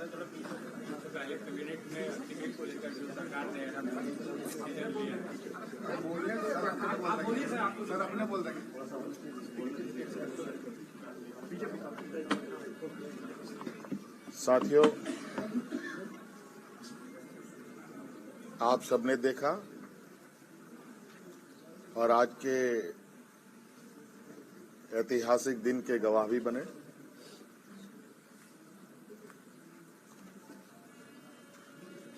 पहले कैबिनेट में टिकट को लेकर जो सरकार ने डिसीजन लिया सर अपने बोल देंगे। साथियों, आप सबने देखा और आज के ऐतिहासिक दिन के गवाह भी बने।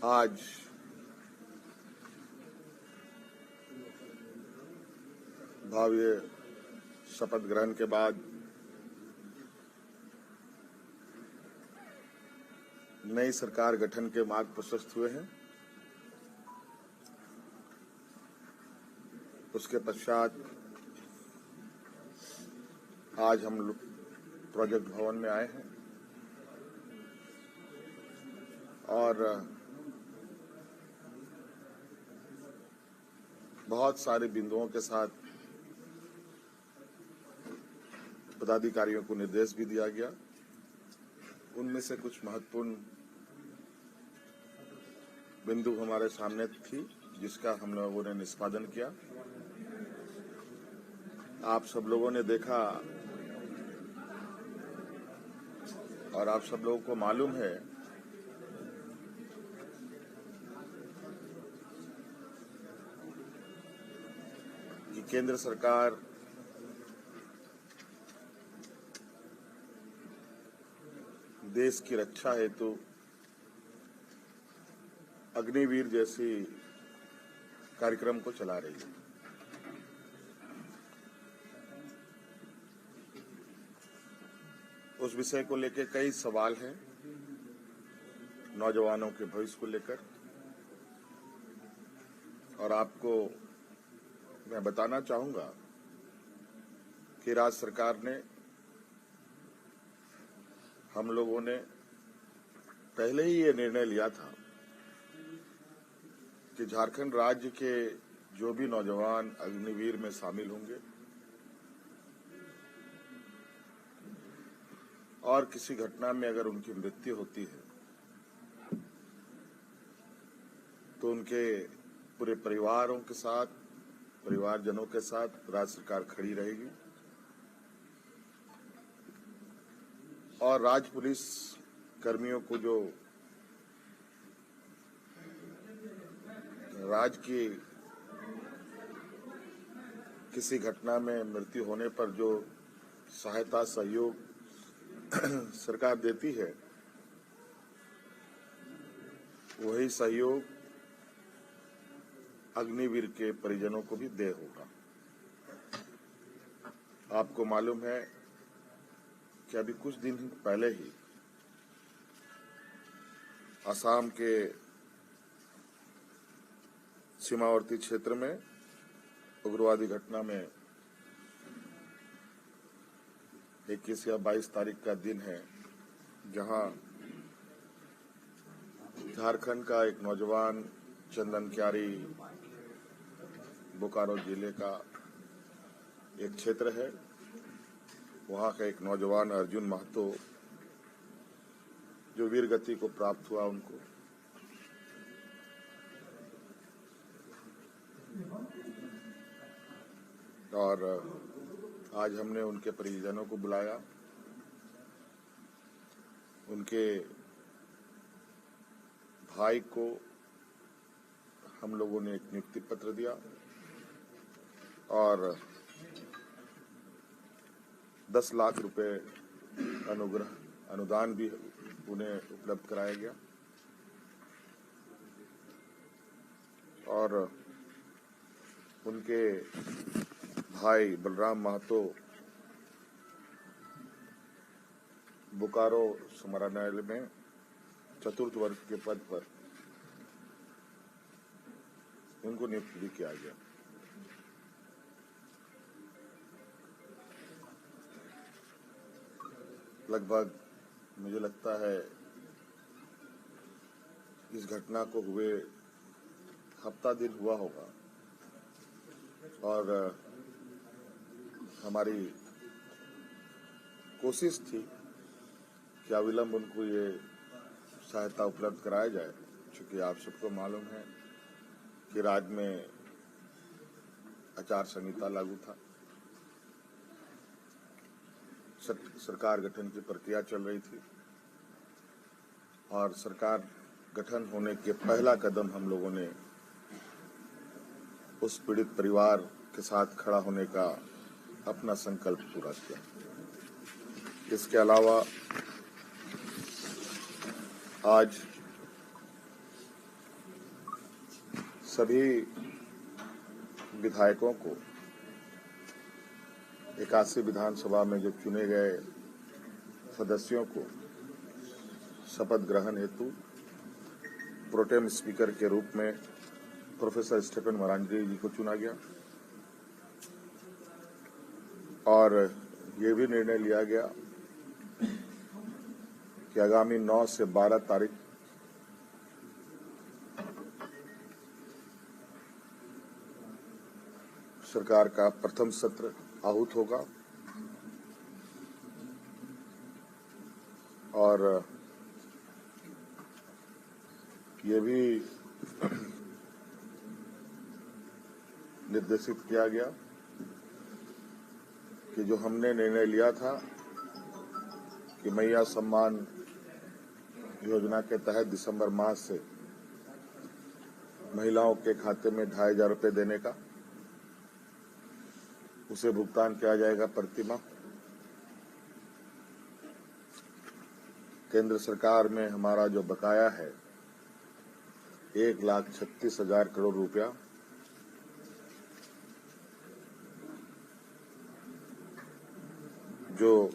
आज भव्य शपथ ग्रहण के बाद नई सरकार गठन के मार्ग प्रशस्त हुए हैं। उसके पश्चात आज हम लोग प्रोजेक्ट भवन में आए हैं और बहुत सारे बिंदुओं के साथ पदाधिकारियों को निर्देश भी दिया गया। उनमें से कुछ महत्वपूर्ण बिंदु हमारे सामने थी, जिसका हम लोगों ने निष्पादन किया। आप सब लोगों ने देखा और आप सब लोगों को मालूम है कि केंद्र सरकार देश की रक्षा हेतु अग्निवीर जैसी कार्यक्रम को चला रही है। उस विषय को लेकर कई सवाल हैं, नौजवानों के भविष्य को लेकर, और आपको मैं बताना चाहूंगा कि राज्य सरकार ने, हम लोगों ने पहले ही ये निर्णय लिया था कि झारखंड राज्य के जो भी नौजवान अग्निवीर में शामिल होंगे और किसी घटना में अगर उनकी मृत्यु होती है तो उनके पूरे परिवारजनों के साथ राज्य सरकार खड़ी रहेगी और राज्य पुलिस कर्मियों को जो राज्य की किसी घटना में मृत्यु होने पर जो सहायता सहयोग सरकार देती है, वही सहयोग अग्निवीर के परिजनों को भी दे होगा। आपको मालूम है कि अभी कुछ दिन पहले ही असम के सीमावर्ती क्षेत्र में उग्रवादी घटना में 21 या 22 तारीख का दिन है, जहां झारखंड का एक नौजवान चंदन क्यारी, बोकारो जिले का एक क्षेत्र है, वहां का एक नौजवान अर्जुन महतो जो वीर गति को प्राप्त हुआ, उनको और आज हमने उनके परिजनों को बुलाया। उनके भाई को हम लोगों ने एक नियुक्ति पत्र दिया और 10 लाख रुपए अनुदान भी उन्हें उपलब्ध कराया गया और उनके भाई बलराम महतो बोकारो समाहरणालय में चतुर्थ वर्ग के पद पर उनको नियुक्त भी किया गया। लगभग मुझे लगता है इस घटना को हुए हफ्ता दिन हुआ होगा और हमारी कोशिश थी कि अविलंब उनको ये सहायता उपलब्ध कराया जाए, क्योंकि आप सबको मालूम है कि राज्य में आचार संहिता लागू था, सरकार गठन की प्रक्रिया चल रही थी और सरकार गठन होने के पहला कदम हम लोगों ने उस पीड़ित परिवार के साथ खड़ा होने का अपना संकल्प पूरा किया। इसके अलावा आज सभी विधायकों को 81 विधानसभा में जो चुने गए सदस्यों को शपथ ग्रहण हेतु प्रोटेम स्पीकर के रूप में प्रोफेसर स्टेफन मरांडी जी को चुना गया और ये भी निर्णय लिया गया कि आगामी 9 से 12 तारीख सरकार का प्रथम सत्र आहूत होगा और ये भी निर्देशित किया गया कि जो हमने निर्णय लिया था कि मैया सम्मान योजना के तहत दिसंबर माह से महिलाओं के खाते में 2,500 रुपये देने का, उसे भुगतान किया जाएगा प्रतिमाह। केंद्र सरकार में हमारा जो बकाया है 1,36,000 करोड़ रुपया, जो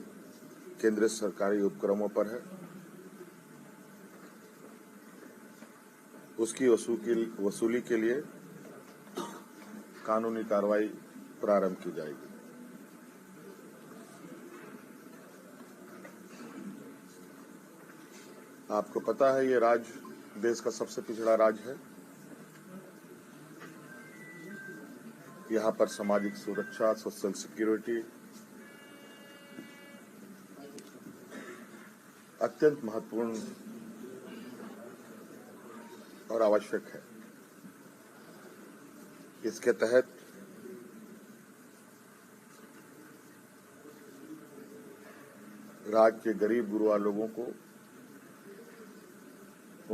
केंद्रीय सरकारी उपक्रमों पर है, उसकी वसूली के लिए कानूनी कार्रवाई प्रारंभ की जाएगी। आपको पता है ये राज्य देश का सबसे पिछड़ा राज्य है। यहाँ पर सामाजिक सुरक्षा, सोशल सिक्योरिटी अत्यंत महत्वपूर्ण और आवश्यक है। इसके तहत राज्य के गरीब गुरुआ लोगों को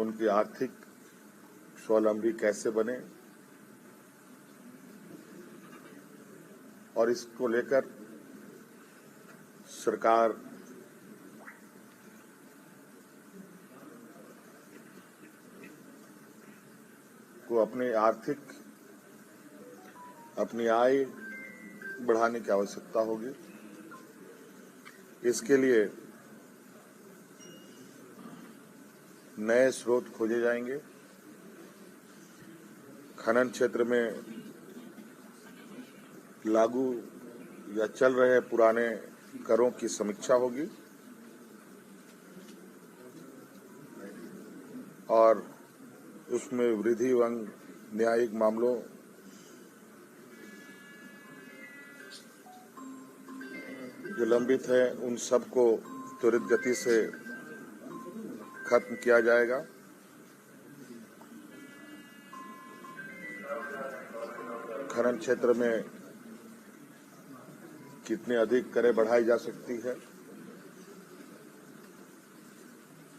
उनकी आर्थिक स्वावलंबी कैसे बने और इसको लेकर सरकार को अपनी आय बढ़ाने की आवश्यकता होगी। इसके लिए नए स्रोत खोजे जाएंगे। खनन क्षेत्र में लागू या चल रहे पुराने करों की समीक्षा होगी और उसमें वृद्धि एवं न्यायिक मामलों जो लंबित है उन सबको त्वरित गति से खत्म किया जाएगा। खनन क्षेत्र में कितने अधिक करें बढ़ाई जा सकती है,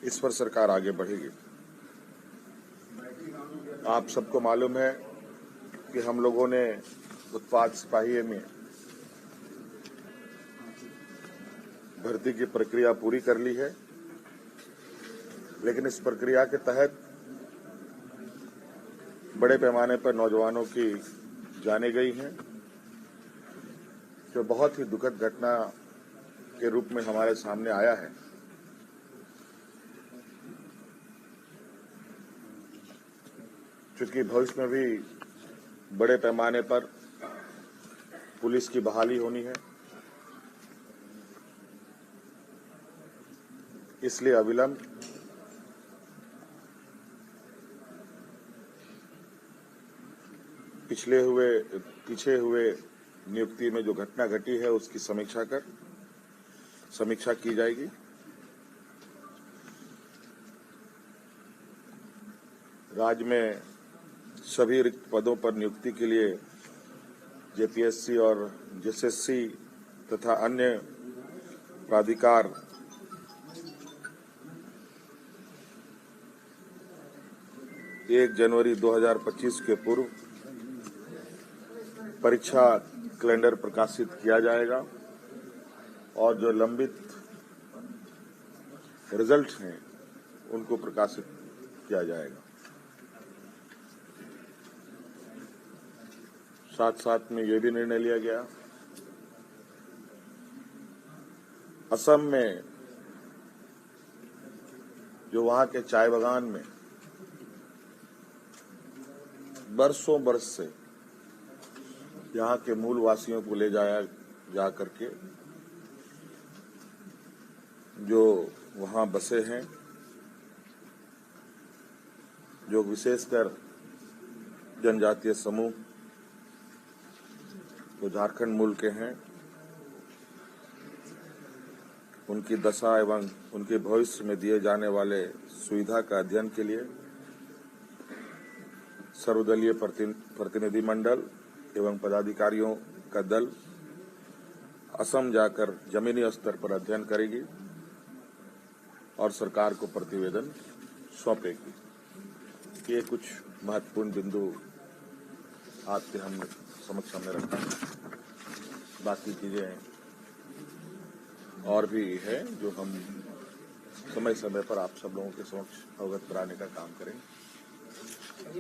इस पर सरकार आगे बढ़ेगी। आप सबको मालूम है कि हम लोगों ने उत्पाद सिपाही में भर्ती की प्रक्रिया पूरी कर ली है, लेकिन इस प्रक्रिया के तहत बड़े पैमाने पर नौजवानों की जाने गई हैं, जो बहुत ही दुखद घटना के रूप में हमारे सामने आया है। चूंकि भविष्य में भी बड़े पैमाने पर पुलिस की बहाली होनी है, इसलिए अविलंब पीछे हुए नियुक्ति में जो घटना घटी है उसकी समीक्षा की जाएगी राज्य में सभी रिक्त पदों पर नियुक्ति के लिए जेपीएससी और जेएसएससी तथा अन्य प्राधिकार 1 जनवरी 2025 के पूर्व परीक्षा कैलेंडर प्रकाशित किया जाएगा और जो लंबित रिजल्ट हैं उनको प्रकाशित किया जाएगा। साथ साथ में यह भी निर्णय लिया गया, असम में जो वहां के चाय बागान में बरसों बरस से यहाँ के मूल वासियों को ले जाया जा करके जो वहां बसे हैं, जो विशेषकर जनजातीय समूह जो झारखंड मूल के हैं, उनकी दशा एवं उनके भविष्य में दिए जाने वाले सुविधा का अध्ययन के लिए सर्वदलीय प्रतिनिधि मंडल एवं पदाधिकारियों का दल असम जाकर जमीनी स्तर पर अध्ययन करेगी और सरकार को प्रतिवेदन सौंपेगी। ये कुछ महत्वपूर्ण बिंदु आपके हम समक्ष हमने रखा। बाकी चीजें और भी है जो हम समय समय पर आप सब लोगों के समक्ष अवगत कराने का काम करेंगे। 9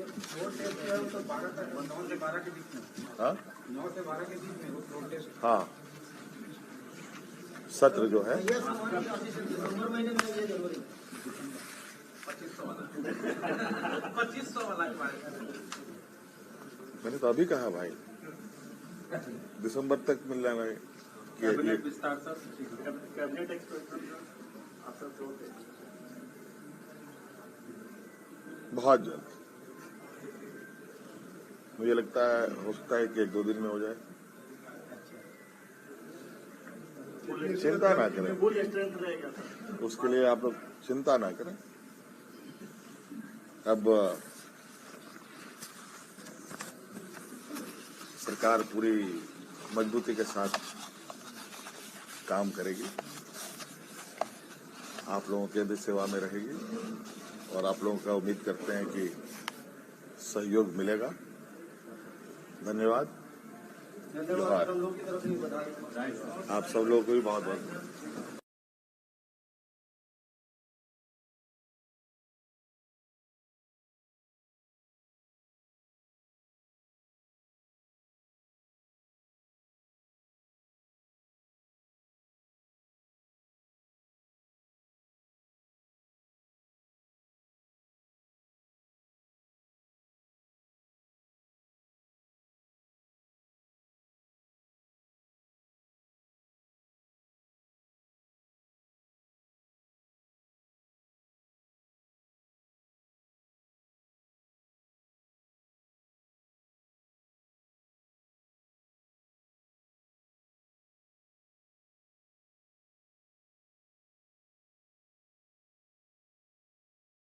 से 12 के बीच में। हाँ 9 से 12 के बीच में रोड टेस्ट। हाँ, सत्र जो है 2500 वाला मैंने तो अभी कहा भाई दिसंबर तक मिलना है कि विस्तार कैबिनेट एक्सपेक्टेड बहुत जल्द मुझे लगता है, हो सकता है कि 1-2 दिन में हो जाए। चिंता ना करें, उसके लिए आप लोग चिंता ना करें। अब सरकार पूरी मजबूती के साथ काम करेगी, आप लोगों के भी सेवा में रहेगी और आप लोगों का उम्मीद करते हैं कि सहयोग मिलेगा। धन्यवाद। जोहार। आप सब लोगों को भी बहुत बहुत